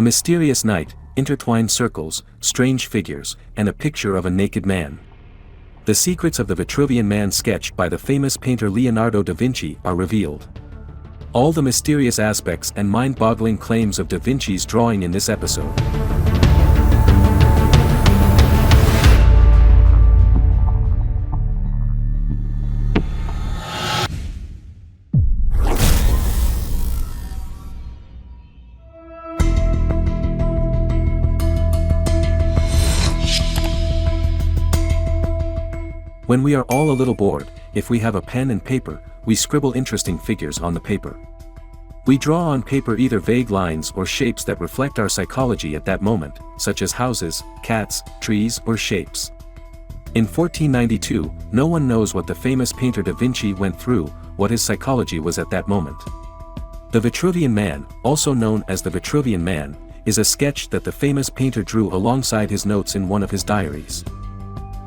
A mysterious night, intertwined circles, strange figures, and a picture of a naked man. The secrets of the Vitruvian Man sketched by the famous painter Leonardo da Vinci are revealed. All the mysterious aspects and mind-boggling claims of da Vinci's drawing in this episode. When we are all a little bored, if we have a pen and paper, we scribble interesting figures on the paper. We draw on paper either vague lines or shapes that reflect our psychology at that moment, such as houses, cats, trees, or shapes. In 1492, no one knows what the famous painter da Vinci went through, what his psychology was at that moment. The Vitruvian Man, also known as the Vitruvian Man, is a sketch that the famous painter drew alongside his notes in one of his diaries.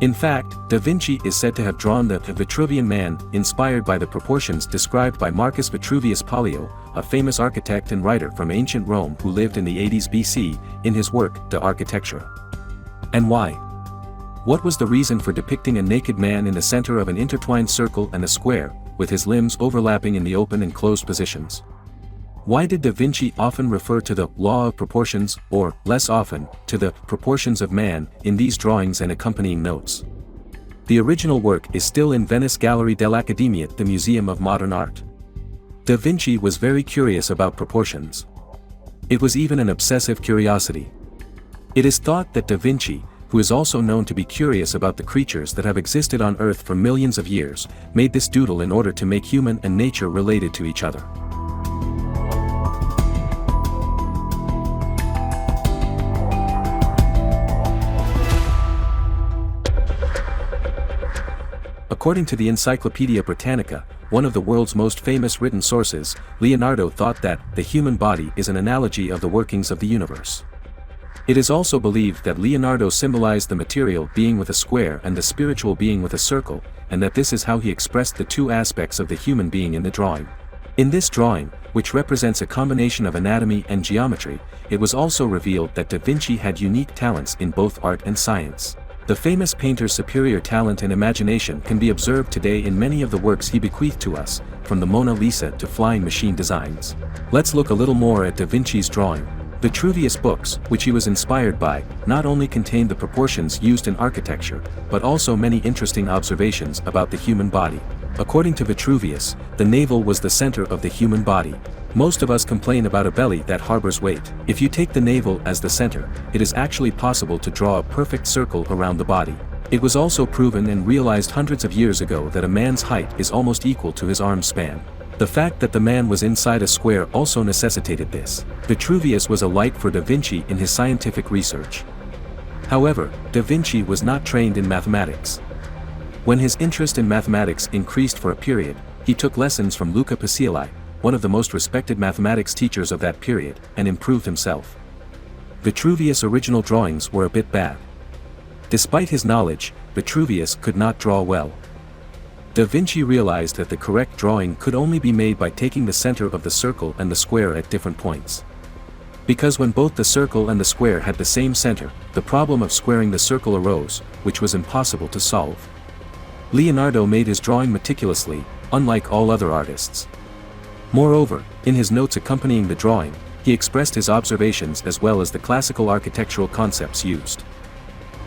In fact, da Vinci is said to have drawn the Vitruvian Man inspired by the proportions described by Marcus Vitruvius Pollio, a famous architect and writer from ancient Rome who lived in the 80s BC, in his work De Architectura. And why? What was the reason for depicting a naked man in the center of an intertwined circle and a square, with his limbs overlapping in the open and closed positions? Why did da Vinci often refer to the law of proportions, or, less often, to the proportions of man, in these drawings and accompanying notes? The original work is still in Venice Gallery dell'Accademia, the Museum of Modern Art. Da Vinci was very curious about proportions. It was even an obsessive curiosity. It is thought that da Vinci, who is also known to be curious about the creatures that have existed on Earth for millions of years, made this doodle in order to make human and nature related to each other. According to the Encyclopaedia Britannica, one of the world's most famous written sources, Leonardo thought that the human body is an analogy of the workings of the universe. It is also believed that Leonardo symbolized the material being with a square and the spiritual being with a circle, and that this is how he expressed the two aspects of the human being in the drawing. In this drawing, which represents a combination of anatomy and geometry, it was also revealed that da Vinci had unique talents in both art and science. The famous painter's superior talent and imagination can be observed today in many of the works he bequeathed to us, from the Mona Lisa to flying machine designs. Let's look a little more at da Vinci's drawing. Vitruvius books, which he was inspired by, not only contained the proportions used in architecture, but also many interesting observations about the human body. According to Vitruvius, the navel was the center of the human body. Most of us complain about a belly that harbors weight. If you take the navel as the center, it is actually possible to draw a perfect circle around the body. It was also proven and realized hundreds of years ago that a man's height is almost equal to his arm span. The fact that the man was inside a square also necessitated this. Vitruvius was a light for da Vinci in his scientific research. However, da Vinci was not trained in mathematics. When his interest in mathematics increased for a period, he took lessons from Luca Pacioli, one of the most respected mathematics teachers of that period, and improved himself. Vitruvius' original drawings were a bit bad. Despite his knowledge, Vitruvius could not draw well. Da Vinci realized that the correct drawing could only be made by taking the center of the circle and the square at different points. Because when both the circle and the square had the same center, the problem of squaring the circle arose, which was impossible to solve. Leonardo made his drawing meticulously, unlike all other artists. Moreover, in his notes accompanying the drawing, he expressed his observations as well as the classical architectural concepts used.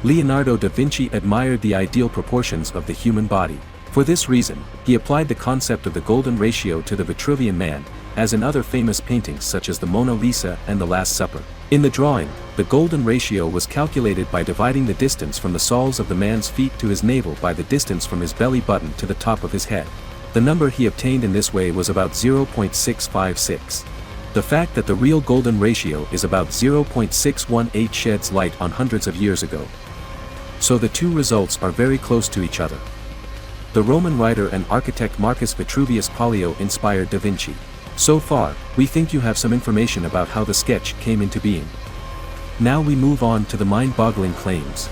Leonardo da Vinci admired the ideal proportions of the human body. For this reason, he applied the concept of the golden ratio to the Vitruvian Man, as in other famous paintings such as the Mona Lisa and the Last Supper. In the drawing, the golden ratio was calculated by dividing the distance from the soles of the man's feet to his navel by the distance from his belly button to the top of his head. The number he obtained in this way was about 0.656. The fact that the real golden ratio is about 0.618 sheds light on hundreds of years ago. So the two results are very close to each other. The Roman writer and architect Marcus Vitruvius Pollio inspired da Vinci. So far, we think you have some information about how the sketch came into being. Now we move on to the mind-boggling claims.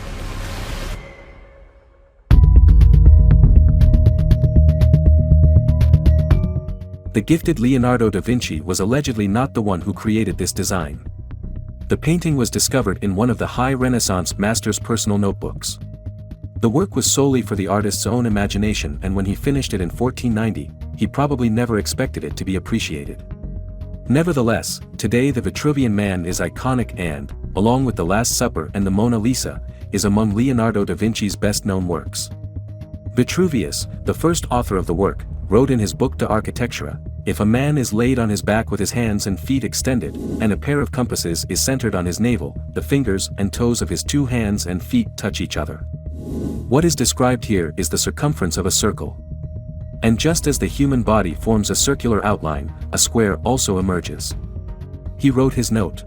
The gifted Leonardo da Vinci was allegedly not the one who created this design. The painting was discovered in one of the high Renaissance master's personal notebooks. The work was solely for the artist's own imagination, and when he finished it in 1490, he probably never expected it to be appreciated. Nevertheless, today the Vitruvian Man is iconic and, along with the Last Supper and the Mona Lisa, is among Leonardo da Vinci's best-known works. Vitruvius, the first author of the work, wrote in his book De Architectura, "If a man is laid on his back with his hands and feet extended, and a pair of compasses is centered on his navel, the fingers and toes of his 2 hands and feet touch each other." What is described here is the circumference of a circle. And just as the human body forms a circular outline, a square also emerges. He wrote his note.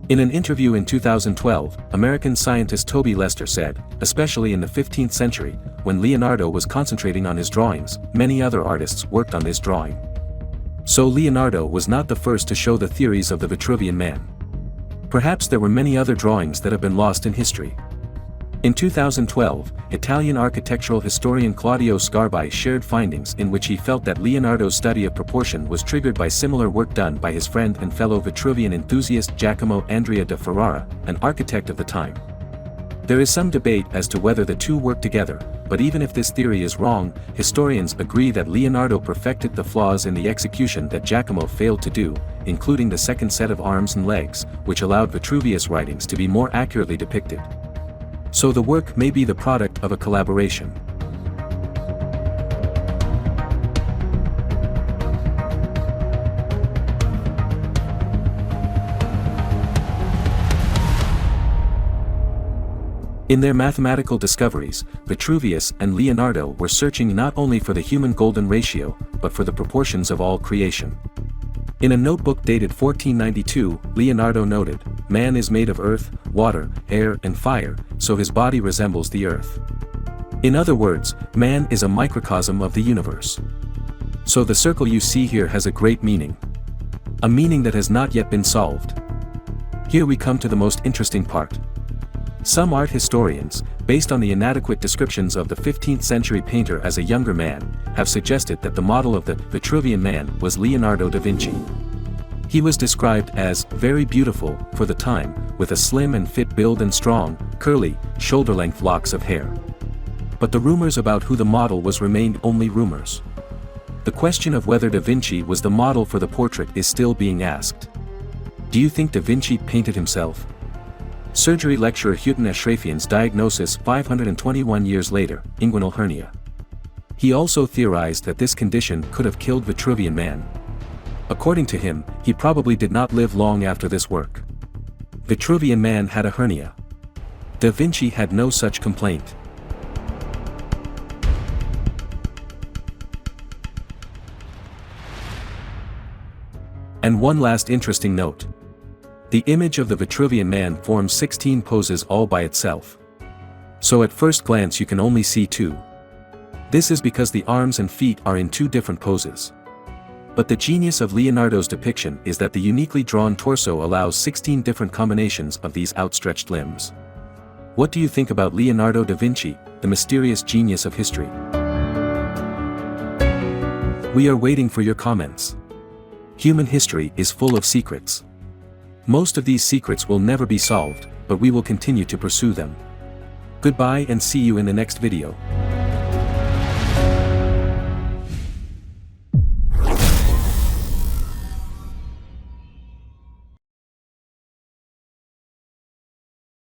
In an interview in 2012, American scientist Toby Lester said, especially in the 15th century, when Leonardo was concentrating on his drawings, many other artists worked on this drawing. So Leonardo was not the first to show the theories of the Vitruvian Man. Perhaps there were many other drawings that have been lost in history. In 2012, Italian architectural historian Claudio Scarbai shared findings in which he felt that Leonardo's study of proportion was triggered by similar work done by his friend and fellow Vitruvian enthusiast Giacomo Andrea da Ferrara, an architect of the time. There is some debate as to whether the two work together, but even if this theory is wrong, historians agree that Leonardo perfected the flaws in the execution that Giacomo failed to do, including the second set of arms and legs, which allowed Vitruvius' writings to be more accurately depicted. So the work may be the product of a collaboration. In their mathematical discoveries, Vitruvius and Leonardo were searching not only for the human golden ratio, but for the proportions of all creation. In a notebook dated 1492, Leonardo noted, "Man is made of earth, water, air and fire, so his body resembles the earth." In other words, man is a microcosm of the universe. So the circle you see here has a great meaning. A meaning that has not yet been solved. Here we come to the most interesting part. Some art historians, based on the inadequate descriptions of the 15th century painter as a younger man, have suggested that the model of the Vitruvian Man was Leonardo da Vinci. He was described as very beautiful for the time, with a slim and fit build and strong, curly, shoulder-length locks of hair. But the rumors about who the model was remained only rumors. The question of whether da Vinci was the model for the portrait is still being asked. Do you think da Vinci painted himself? Surgery lecturer Houghton Ashrafian's diagnosis 521 years later, inguinal hernia. He also theorized that this condition could have killed Vitruvian Man. According to him, he probably did not live long after this work. Vitruvian Man had a hernia. Da Vinci had no such complaint. And one last interesting note. The image of the Vitruvian Man forms 16 poses all by itself. So at first glance you can only see 2. This is because the arms and feet are in 2 different poses. But the genius of Leonardo's depiction is that the uniquely drawn torso allows 16 different combinations of these outstretched limbs. What do you think about Leonardo da Vinci, the mysterious genius of history? We are waiting for your comments. Human history is full of secrets. Most of these secrets will never be solved, but we will continue to pursue them. Goodbye and see you in the next video.